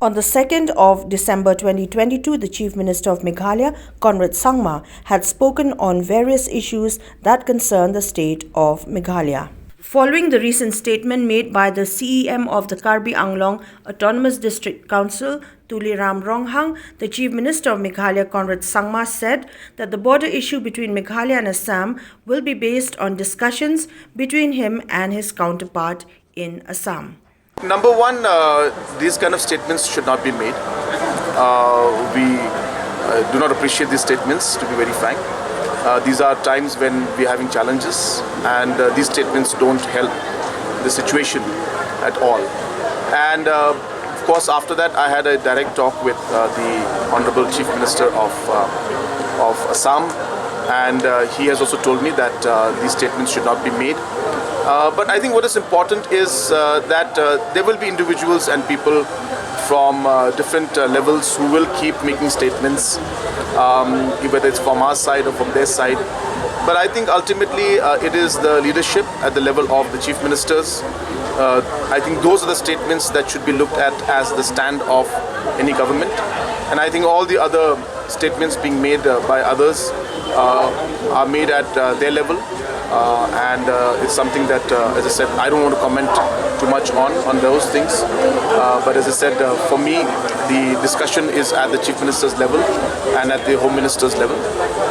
On the 2nd of December 2022, the Chief Minister of Meghalaya, Conrad Sangma, had spoken on various issues that concern the state of Meghalaya. Following the recent statement made by the CEM of the Karbi Anglong Autonomous District Council, Tuliram Ronghang, the Chief Minister of Meghalaya, Conrad Sangma, said that the border issue between Meghalaya and Assam will be based on discussions between him and his counterpart in Assam. Number one, these kind of statements should not be made. We do not appreciate these statements, to be very frank. These are times when we are having challenges, and these statements don't help the situation at all. And of course, after that, I had a direct talk with the Honorable Chief Minister of Assam, and he has also told me that these statements should not be made. But I think what is important is that there will be individuals and people from different levels who will keep making statements, whether it's from our side or from their side. But I think ultimately it is the leadership at the level of the chief ministers. I think those are the statements that should be looked at as the stand of any government. And I think all the other statements being made by others are made at their level. And it's something that, as I said, I don't want to comment too much on those things. But as I said, for me, the discussion is at the Chief Minister's level and at the Home Minister's level.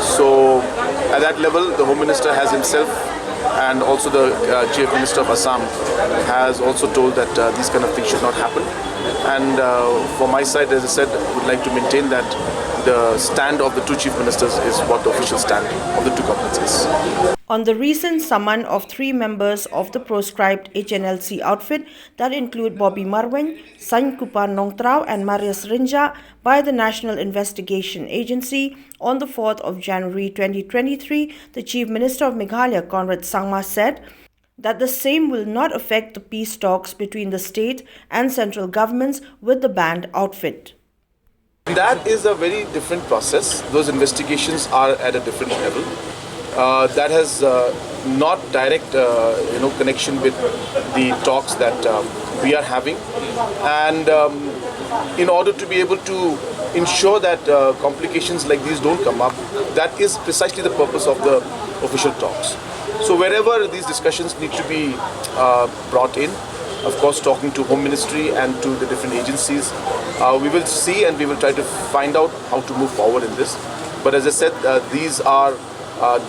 So at that level, the Home Minister has himself, and also the Chief Minister of Assam has also told that these kind of things should not happen. And for my side, as I said, I would like to maintain that the stand of the two Chief Ministers is what the official stand of the two governments is. On the recent summon of 3 members of the proscribed Hnlc outfit that include Bobby Marwein, Sainkupar Nongtraw and Marius Rynjah by the National Investigation Agency on the 4th of January 2023, the Chief Minister of Meghalaya, Conrad Sangma, said that the same will not affect the peace talks between the state and central governments with the banned outfit. That is a very different process. Those investigations are at a different level. That has not direct connection with the talks that we are having. And in order to be able to ensure that complications like these don't come up, that is precisely the purpose of the official talks. So wherever these discussions need to be brought in, of course talking to Home Ministry and to the different agencies, we will see and we will try to find out how to move forward in this. But as I said, these are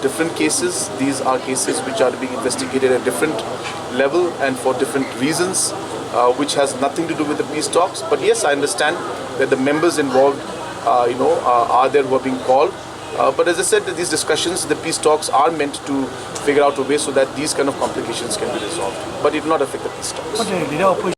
different cases. These are cases which are being investigated at different level and for different reasons, which has nothing to do with the peace talks. But yes, I understand that the members involved are there who are being called. But as I said, these discussions, the peace talks are meant to figure out a way so that these kind of complications can be resolved. But it will not affect the peace talks.